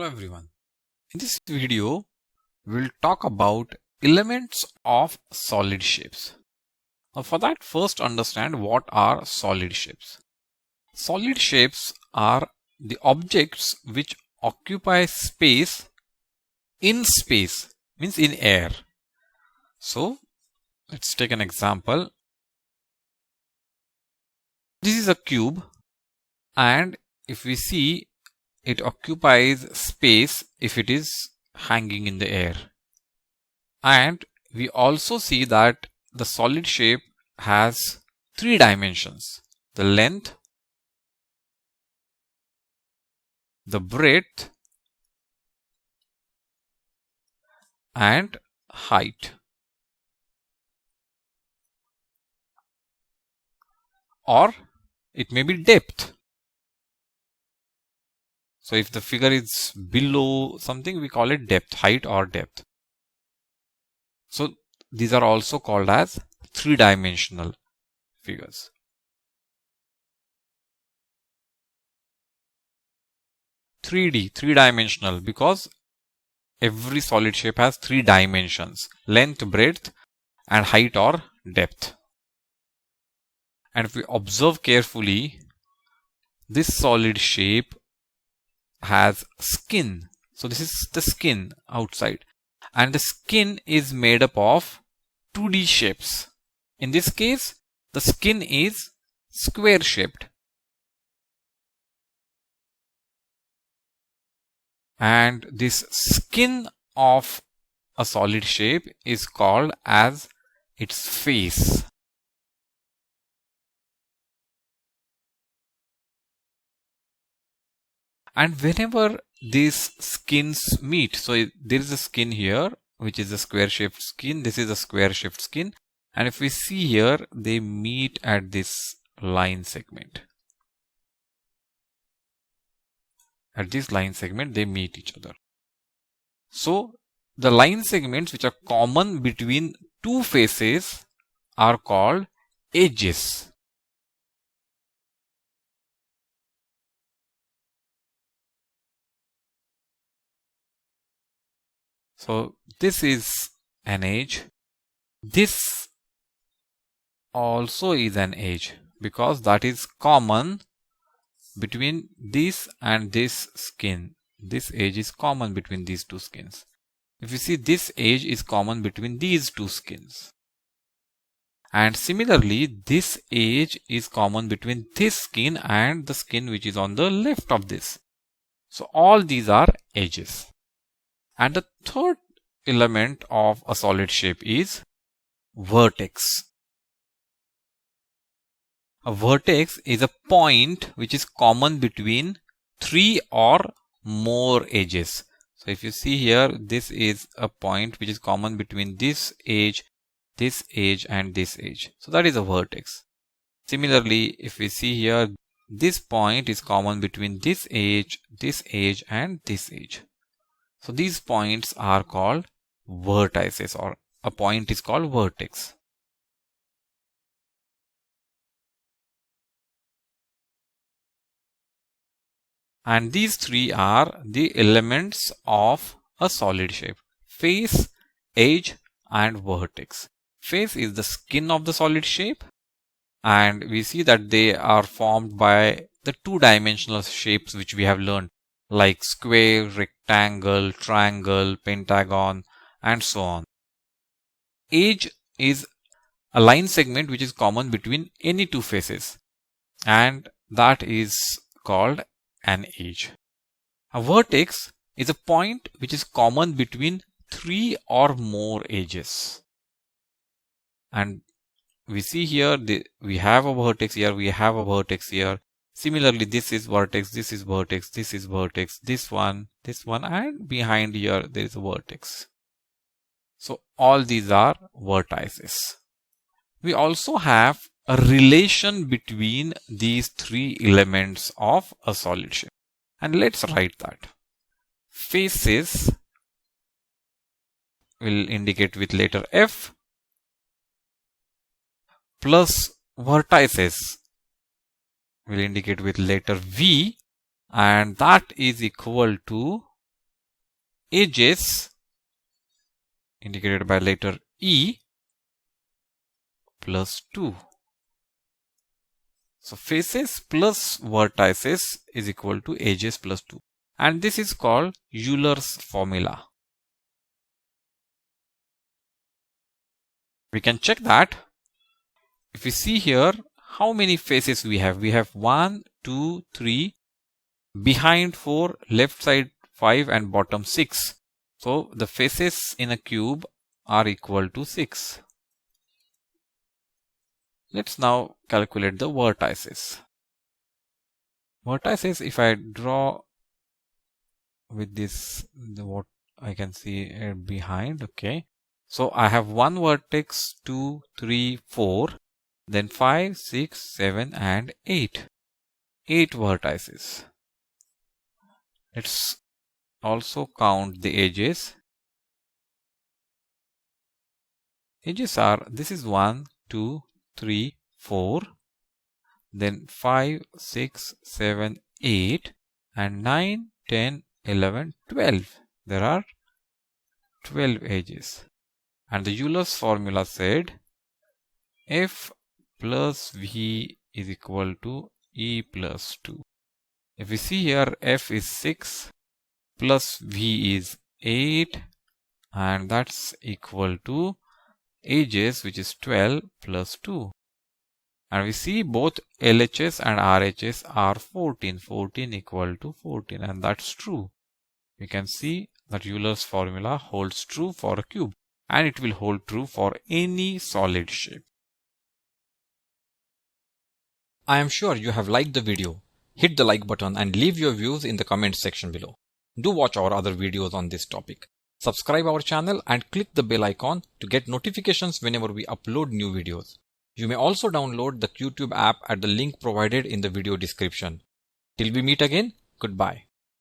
everyone. In this video, we'll talk about elements of solid shapes. Now for that, first understand what are solid shapes. Solid shapes are the objects which occupy space, means in air. So let's take an example. This is a cube, and if we see, it occupies space if it is hanging in the air. And we also see that the solid shape has three dimensions: the length, the breadth, and height. Or it may be depth. So if the figure is below something, we call it depth, height or depth. So these are also called as three-dimensional figures. Three-dimensional, because every solid shape has three dimensions: length, breadth, and height or depth. And if we observe carefully, this solid shape has skin. So this is the skin outside, and the skin is made up of 2D shapes. In this case, the skin is square shaped, and this skin of a solid shape is called as its face. And whenever these skins meet, so there is a skin here which is a square shaped skin, this is a square shaped skin, and if we see here, they meet at this line segment. At this line segment, they meet each other. So the line segments which are common between two faces are called edges. So this is an edge. This also is an edge, because that is common between this and this skin. This edge is common between these two skins. If you see, this edge is common between these two skins. And similarly, this edge is common between this skin and the skin which is on the left of this. So all these are edges. And the third element of a solid shape is vertex. A vertex is a point which is common between three or more edges. So if you see here, this is a point which is common between this edge, and this edge. So that is a vertex. Similarly, if we see here, this point is common between this edge, and this edge. So these points are called vertices, or a point is called vertex. And these three are the elements of a solid shape: face, edge, and vertex. Face is the skin of the solid shape, and we see that they are formed by the two-dimensional shapes which we have learned, like square, rectangle, triangle, pentagon, and so on. Edge is a line segment which is common between any two faces, and that is called an edge. A vertex is a point which is common between three or more edges. And we see here, we have a vertex here, we have a vertex here. Similarly, this is vertex, this is vertex, this is vertex, this one, and behind here there is a vertex. So all these are vertices. We also have a relation between these three elements of a solid shape. And let's write that. Faces will indicate with letter F, plus vertices will indicate with letter V, and that is equal to edges indicated by letter E plus 2. So faces plus vertices is equal to edges plus 2. And this is called Euler's formula. We can check that. If we see here, how many faces we have? We have 1, 2, 3, behind 4, left side 5 and bottom 6. So the faces in a cube are equal to 6. Let's now calculate the vertices. Vertices, if I draw with this, what I can see behind, okay. So I have one vertex, 2, 3, 4, then 5, 6, 7 and 8. 8 vertices. Let's also count the edges. Edges are, this is 1, 2, 3, 4, then 5, 6, 7, 8 and 9, 10, 11, 12. There are 12 edges. And the Euler's formula said F plus V is equal to E plus 2. If we see here, F is 6 plus V is 8 and that's equal to edges, which is 12 plus 2. And we see both LHS and RHS are 14. 14 equal to 14 and that's true. We can see that Euler's formula holds true for a cube and it will hold true for any solid shape. I am sure you have liked the video. Hit the like button and leave your views in the comment section below. Do watch our other videos on this topic. Subscribe our channel and click the bell icon to get notifications whenever we upload new videos. You may also download the YouTube app at the link provided in the video description. Till we meet again, goodbye.